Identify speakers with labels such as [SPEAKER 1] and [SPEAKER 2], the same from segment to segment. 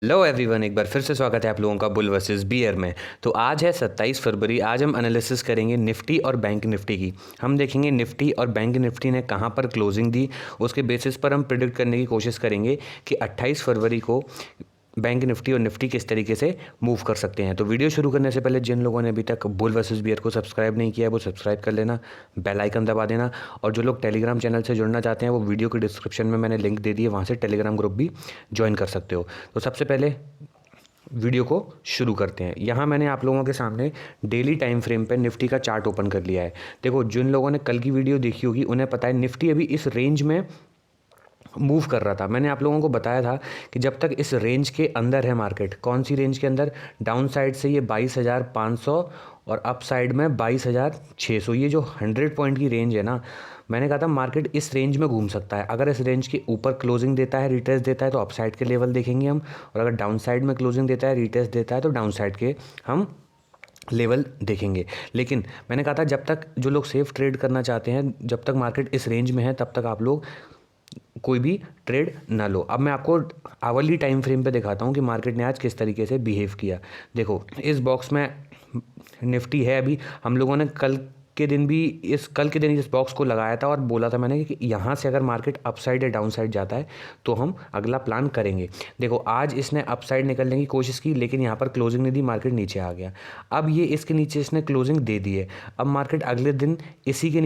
[SPEAKER 1] Hello everyone, एक बार फिर से स्वागत है आप लोगों का बुल वर्सेस बियर में। तो आज है 27 फरवरी। आज हम एनालिसिस करेंगे निफ्टी और बैंक निफ्टी की। हम देखेंगे निफ्टी और बैंक निफ्टी ने कहां पर क्लोजिंग दी, उसके बेसिस पर हम प्रिडिक्ट करने की कोशिश करेंगे कि 28 फरवरी को बैंक निफ्टी और निफ्टी किस तरीके से मूव कर सकते हैं। तो वीडियो शुरू करने से पहले जिन लोगों ने अभी तक बुल वर्सेस बियर को सब्सक्राइब नहीं किया है वो सब्सक्राइब कर लेना, बेल आइकन दबा देना। और जो लोग टेलीग्राम चैनल से जुड़ना चाहते हैं वो वीडियो के डिस्क्रिप्शन में मैंने लिंक दे दी है, वहाँ से टेलीग्राम ग्रुप भी ज्वाइन कर सकते हो। तो सबसे पहले वीडियो को शुरू करते हैं। यहाँ मैंने आप लोगों के सामने डेली टाइम फ्रेम पे निफ्टी का चार्ट ओपन कर लिया है। देखो, जिन लोगों ने कल की वीडियो देखी होगी उन्हें पता है निफ्टी अभी इस रेंज में मूव कर रहा था। मैंने आप लोगों को बताया था कि जब तक इस रेंज के अंदर है मार्केट, कौन सी रेंज के अंदर, डाउन साइड से ये 22,500 और अप साइड में 22,600, ये जो 100 पॉइंट की रेंज है ना, मैंने कहा था मार्केट इस रेंज में घूम सकता है। अगर इस रेंज के ऊपर क्लोजिंग देता है, रिटेस्ट देता है, तो अप साइड के लेवल देखेंगे हम, और अगर डाउन साइड में क्लोजिंग देता है, रिटेस्ट देता है, तो डाउन साइड के हम लेवल देखेंगे। लेकिन मैंने कहा था जब तक जो लोग सेफ ट्रेड करना चाहते हैं, जब तक मार्केट इस रेंज में है, तब तक आप लोग कोई भी ट्रेड ना लो। अब मैं आपको आवरली टाइम फ्रेम पे दिखाता हूँ कि मार्केट ने आज किस तरीके से बिहेव किया। देखो, इस बॉक्स में निफ्टी है। अभी हम लोगों ने कल के दिन इस बॉक्स को लगाया था और बोला था मैंने कि यहाँ से अगर मार्केट अप साइड या डाउन साइड जाता है तो हम अगला प्लान करेंगे। देखो, आज इसने अप साइड निकलने की कोशिश की, लेकिन यहाँ पर क्लोजिंग नहीं दी, मार्केट नीचे आ गया। अब ये इसके नीचे इसने क्लोजिंग दे दी है। अब मार्केट अगले दिन इसी के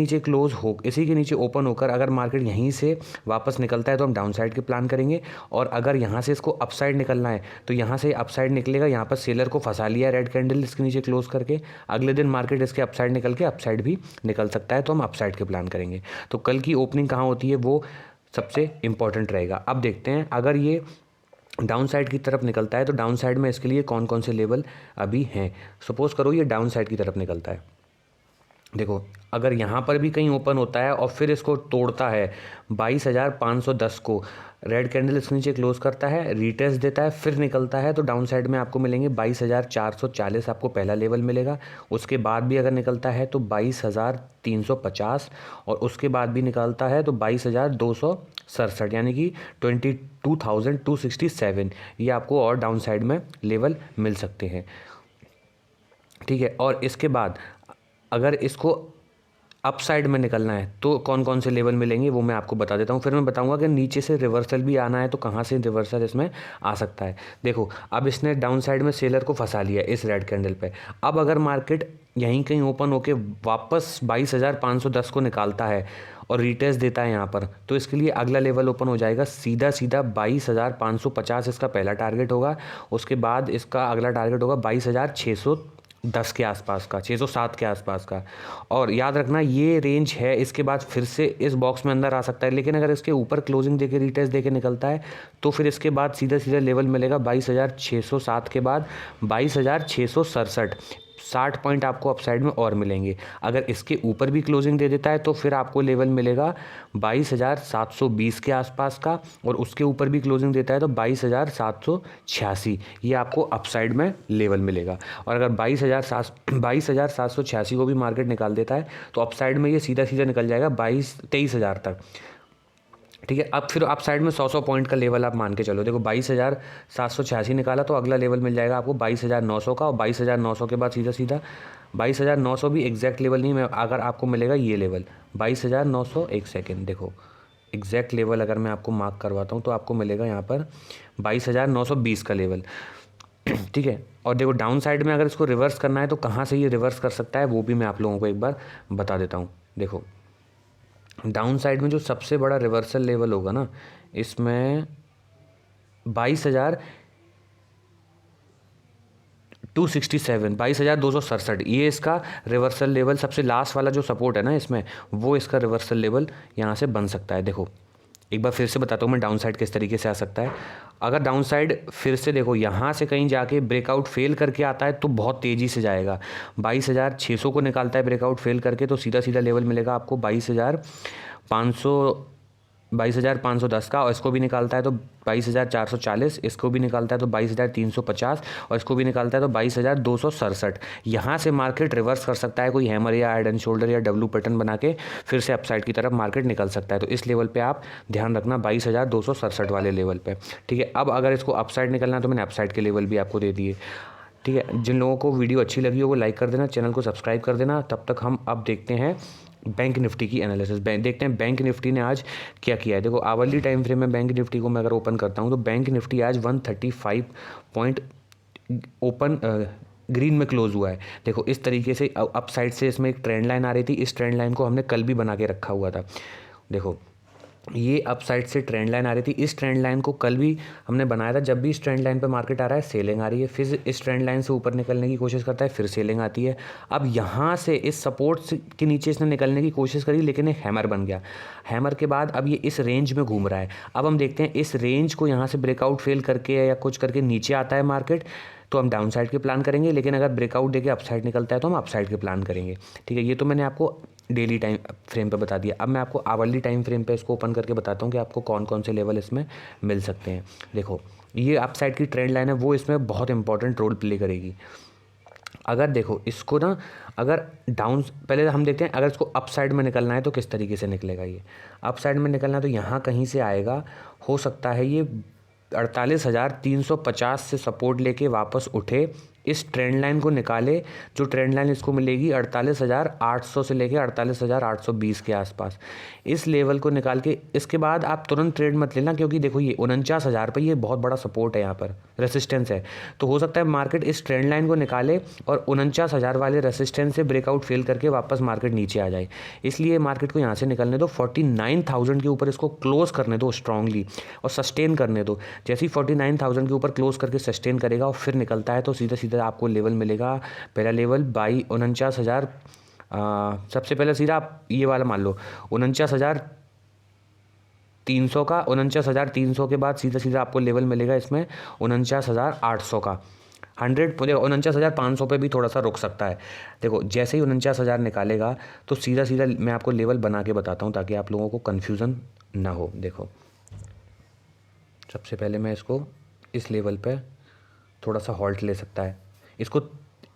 [SPEAKER 1] नीचे ओपन होकर अगर मार्केट यहीं से वापस निकलता है तो हम डाउन साइड के प्लान करेंगे। और अगर यहाँ से इसको अप साइड निकलना है तो यहाँ से अप साइड निकलेगा। यहाँ पर सेलर को फंसा लिया रेड कैंडल इसके नीचे क्लोज करके। अगले दिन मार्केट इसके अप साइड निकल के अप साइड भी निकल सकता है, तो हम अप साइड के प्लान करेंगे। तो कल की ओपनिंग कहाँ होती है वो सबसे इंपॉर्टेंट रहेगा। अब देखते हैं अगर ये डाउन साइड की तरफ निकलता है तो डाउन साइड में इसके लिए कौन कौन से लेवल अभी हैं। सपोज करो ये डाउन साइड की तरफ निकलता है। देखो, अगर यहाँ पर भी कहीं ओपन होता है और फिर इसको तोड़ता है 22,510 को, रेड कैंडल इसके नीचे क्लोज करता है, रीटेस्ट देता है, फिर निकलता है, तो डाउन साइड में आपको मिलेंगे 22,440 आपको पहला लेवल मिलेगा। उसके बाद भी अगर निकलता है तो 22,350, और उसके बाद भी निकलता है तो 22,267, यानी कि 22,267 ये आपको और डाउन साइड में लेवल मिल सकते हैं। ठीक है, और इसके बाद अगर इसको अप साइड में निकलना है तो कौन कौन से लेवल मिलेंगे वो मैं आपको बता देता हूँ। फिर मैं बताऊँगा कि नीचे से रिवर्सल भी आना है तो कहाँ से रिवर्सल इसमें आ सकता है। देखो, अब इसने डाउन साइड में सेलर को फंसा लिया इस रेड कैंडल पे। अब अगर मार्केट यहीं कहीं ओपन होके वापस 22,510 को निकालता है और रिटेस्ट देता है यहाँ पर, तो इसके लिए अगला लेवल ओपन हो जाएगा सीधा 22,550 इसका पहला टारगेट होगा। उसके बाद इसका अगला टारगेट होगा 22,610 के आसपास का, 607 के आसपास का। और याद रखना ये रेंज है, इसके बाद फिर से इस बॉक्स में अंदर आ सकता है। लेकिन अगर इसके ऊपर क्लोजिंग देके रिटेस्ट देके निकलता है तो फिर इसके बाद सीधा सीधा लेवल मिलेगा 22,607 के बाद 22,667, 60 पॉइंट आपको अपसाइड में और मिलेंगे। अगर इसके ऊपर भी क्लोजिंग दे देता है तो फिर आपको लेवल मिलेगा 22,720 के आसपास का, और उसके ऊपर भी क्लोजिंग देता है तो 22,786 ये आपको अपसाइड में लेवल मिलेगा। और अगर 22,786 को भी मार्केट निकाल देता है तो अपसाइड में ये सीधा सीधा निकल जाएगा 23,000 तक। ठीक है, अब फिर आप साइड में 100 पॉइंट का लेवल आप मान के चलो। देखो, 22,786 निकाला तो अगला लेवल मिल जाएगा आपको 22,900 का, और 22,900 के बाद सीधा सीधा 22,900 भी एग्जैक्ट लेवल नहीं, मैं अगर आपको मिलेगा ये लेवल 22,900, एक सेकेंड, देखो एग्जैक्ट लेवल अगर मैं आपको मार्क करवाता हूँ तो आपको मिलेगा यहाँ पर 22,920 का लेवल। ठीक है, और देखो डाउन साइड में अगर इसको रिवर्स करना है तो कहाँ से ये रिवर्स कर सकता है वो भी मैं आप लोगों को एक बार बता देता हूँ। देखो, डाउन साइड में जो सबसे बड़ा रिवर्सल लेवल होगा ना, इसमें 22,267 ये इसका रिवर्सल लेवल, सबसे लास्ट वाला जो सपोर्ट है ना इसमें, वो इसका रिवर्सल लेवल यहाँ से बन सकता है। देखो, एक बार फिर से बताता हूँ मैं डाउन साइड किस तरीके से आ सकता है। अगर डाउन साइड फिर से देखो यहाँ से कहीं जाके ब्रेकआउट फेल करके आता है तो बहुत तेज़ी से जाएगा। 22,600 को निकालता है ब्रेकआउट फेल करके तो सीधा सीधा लेवल मिलेगा आपको 22,500 22,510 का, और इसको भी निकालता है तो 22,440, इसको भी निकालता है तो 22,350, और इसको भी निकालता है तो 22,267। यहाँ से मार्केट रिवर्स कर सकता है, कोई हैमर या हेड एंड शोल्डर या डब्ल्यू पैटर्न बना के फिर से अपसाइड की तरफ मार्केट निकल सकता है। तो इस लेवल पे आप ध्यान रखना 22,267 वाले लेवल पे, ठीक है। अब अगर इसको अपसाइड निकलना है तो मैंने अपसाइड के लेवल भी आपको दे दिए, ठीक है। जिन लोगों को वीडियो अच्छी लगी हो वो लाइक कर देना, चैनल को सब्सक्राइब कर देना। तब तक हम अब देखते हैं बैंक निफ्टी की एनालिसिस। देखते हैं बैंक निफ्टी ने आज क्या किया है। देखो आवरली टाइम फ्रेम में बैंक निफ्टी को मैं अगर ओपन करता हूँ तो बैंक निफ्टी आज 135 पॉइंट ओपन ग्रीन में क्लोज हुआ है। देखो इस तरीके से अप साइड से इसमें एक ट्रेंड लाइन आ रही थी, इस ट्रेंड लाइन को हमने कल भी बना के रखा हुआ था। देखो ये अप साइड से ट्रेंड लाइन आ रही थी, इस ट्रेंड लाइन को कल भी हमने बनाया था। जब भी इस ट्रेंड लाइन पे मार्केट आ रहा है सेलिंग आ रही है, फिर इस ट्रेंड लाइन से ऊपर निकलने की कोशिश करता है, फिर सेलिंग आती है। अब यहाँ से इस सपोर्ट के नीचे इसने निकलने की कोशिश करी लेकिन एक हैमर बन गया। हैमर के बाद अब ये इस रेंज में घूम रहा है। अब हम देखते हैं इस रेंज को यहाँ से ब्रेकआउट फेल करके या कुछ करके नीचे आता है मार्केट तो हम डाउन साइड के प्लान करेंगे, लेकिन अगर ब्रेकआउट देके अपसाइड निकलता है तो हम अपसाइड के प्लान करेंगे, ठीक है। ये तो मैंने आपको डेली टाइम फ्रेम पे बता दिया। अब मैं आपको आवरली टाइम फ्रेम पे इसको ओपन करके बताता हूँ कि आपको कौन कौन से लेवल इसमें मिल सकते हैं। देखो ये अपसाइड की ट्रेंड लाइन है, वो इसमें बहुत इंपॉर्टेंट रोल प्ले करेगी। अगर देखो इसको ना अगर डाउन, पहले हम देखते हैं अगर इसको अप साइड में निकलना है तो किस तरीके से निकलेगा। ये अप साइड में निकलना है तो यहाँ कहीं से आएगा, हो सकता है ये 48,350 से सपोर्ट लेके वापस उठे, इस ट्रेंड लाइन को निकाले। जो ट्रेंड लाइन इसको मिलेगी 48,800 से लेके 48,820 के आसपास, इस लेवल को निकाल के इसके बाद आप तुरंत ट्रेड मत लेना, क्योंकि देखो ये 49,000 पे ये बहुत बड़ा सपोर्ट है, यहाँ पर रेसिस्टेंस है। तो हो सकता है मार्केट इस ट्रेंड लाइन को निकाले और 49,000 वाले रेसिस्टेंस से ब्रेकआउट फेल करके वापस मार्केट नीचे आ जाए। इसलिए मार्केट को यहाँ से निकलने दो, 49,000 के ऊपर इसको क्लोज करने दो स्ट्रांगली और सस्टेन करने दो। जैसे ही 49,000 के ऊपर क्लोज करके सस्टेन करेगा और फिर निकलता है तो सीधा सीधा आपको लेवल मिलेगा। पहला लेवल 49,000, सबसे पहले सीधा आप ये वाला मान लो 49,300 का, 49,300 के बाद सीधा सीधा आपको लेवल मिलेगा इसमें 49,800 का। 49,500 पे भी थोड़ा सा रुक सकता है। देखो जैसे ही 49,000 निकालेगा तो सीधा सीधा मैं आपको लेवल बना के बताता हूँ ताकि आप लोगों को कन्फ्यूज़न ना हो। देखो सबसे पहले मैं इसको इस लेवल पे थोड़ा सा हॉल्ट ले सकता है, इसको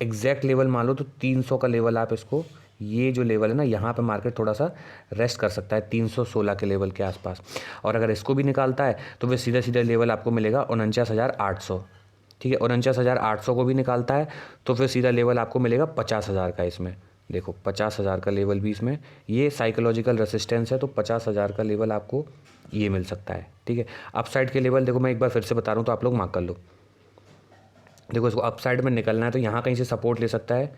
[SPEAKER 1] एग्जैक्ट लेवल मान लो तो 300 का लेवल आप इसको, ये जो लेवल है ना यहाँ पे मार्केट थोड़ा सा रेस्ट कर सकता है 316 के लेवल के आसपास। और अगर इसको भी निकालता है तो वह सीधा सीधा लेवल आपको मिलेगा 49,800, ठीक है। 49,800 को भी निकालता है तो फिर सीधा लेवल आपको मिलेगा 50,000 का। इसमें देखो 50,000 का लेवल भी इसमें ये साइकोलॉजिकल रेसिस्टेंस है, तो 50,000 का लेवल आपको ये मिल सकता है, ठीक है। अपसाइड के लेवल देखो मैं एक बार फिर से बता रहा हूँ तो आप लोग मार्क कर लो। देखो इसको अपसाइड में निकलना है तो यहाँ कहीं से सपोर्ट ले सकता है,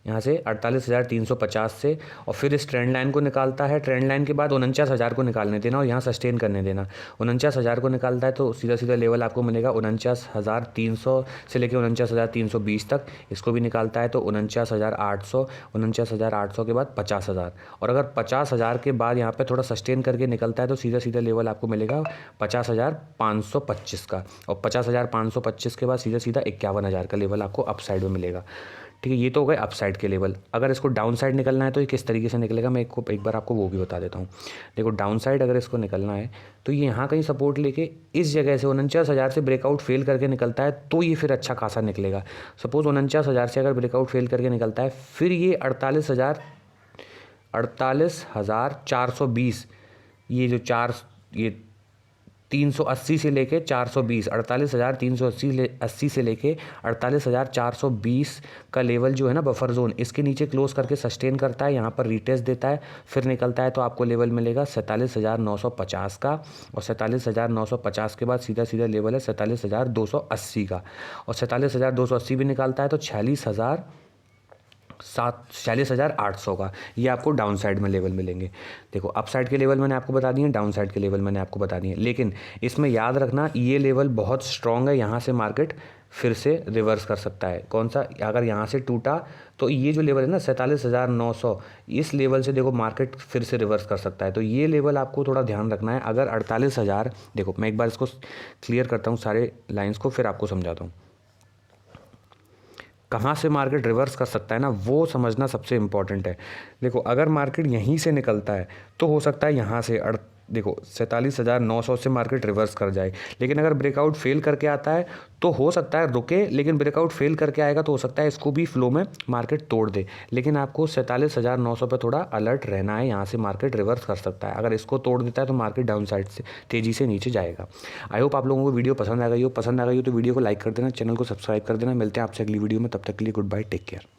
[SPEAKER 1] यहाँ से 48,350 से, और फिर इस ट्रेंड लाइन को निकालता है। ट्रेंड लाइन के बाद 49,000 को निकालने देना और यहाँ सस्टेन करने देना। 49,000 को निकालता है तो सीधा सीधा लेवल आपको मिलेगा 49,300 से लेकर 49,320 तक। इसको भी निकालता है तो 49,800, 49,800 के बाद 50,000, और अगर 50,000 के बाद यहाँ पे थोड़ा सस्टेन करके निकलता है तो सीधा सीधा लेवल आपको मिलेगा 50,525 का, और 50,525 के बाद सीधा सीधा 51,000 का लेवल आपको अप साइड में मिलेगा, ठीक है। ये तो हो गए अप साइड के लेवल। अगर इसको डाउन साइड निकलना है तो ये किस तरीके से निकलेगा मैं एक बार आपको वो भी बता देता हूँ। देखो डाउन साइड अगर इसको निकलना है तो ये यहाँ कहीं सपोर्ट लेके इस जगह से 49,000 से ब्रेकआउट फेल करके निकलता है तो ये फिर अच्छा खासा निकलेगा। सपोज 49,000 से अगर ब्रेकआउट फेल करके निकलता है फिर ये 48,420, ये जो 380 से लेके 420, 48,380 से लेके 48,420 का लेवल जो है ना बफर जोन, इसके नीचे क्लोज करके सस्टेन करता है, यहाँ पर रिटेस्ट देता है, फिर निकलता है तो आपको लेवल मिलेगा 47,950 का, और 47,950 के बाद सीधा सीधा लेवल है 47,280 का, और 47,280 भी निकालता है तो 46,800 का। ये आपको डाउन साइड में लेवल मिलेंगे। देखो अप साइड के लेवल मैंने आपको बता दिए, डाउन साइड के लेवल मैंने आपको बता दिए, लेकिन इसमें याद रखना ये लेवल बहुत स्ट्रॉन्ग है, यहाँ से मार्केट फिर से रिवर्स कर सकता है। कौन सा, अगर यहाँ से टूटा तो ये जो लेवल है ना 47,900, इस लेवल से देखो मार्केट फिर से रिवर्स कर सकता है, तो ये लेवल आपको थोड़ा ध्यान रखना है। अगर 48,000, देखो मैं एक बार इसको क्लियर करता हूँ सारे लाइन्स को, फिर आपको समझाता हूँ कहाँ से मार्केट रिवर्स कर सकता है ना, वो समझना सबसे इम्पॉर्टेंट है। देखो अगर मार्केट यहीं से निकलता है तो हो सकता है यहाँ से देखो 47,900 से मार्केट रिवर्स कर जाए, लेकिन अगर ब्रेकआउट फेल करके आता है तो हो सकता है रुके, लेकिन ब्रेकआउट फेल करके आएगा तो हो सकता है इसको भी फ्लो में मार्केट तोड़ दे। लेकिन आपको 47,900 पे थोड़ा अलर्ट रहना है, यहाँ से मार्केट रिवर्स कर सकता है। अगर इसको तोड़ देता है तो मार्केट डाउन साइड से तेज़ी से नीचे जाएगा। आई होप आप लोगों को वीडियो पसंद आ गई हो तो वीडियो को लाइक कर देना, चैनल को सब्सक्राइब कर देना। मिलते हैं आपसे अगली वीडियो में, तब तक के लिए गुड बाय, टेक केयर।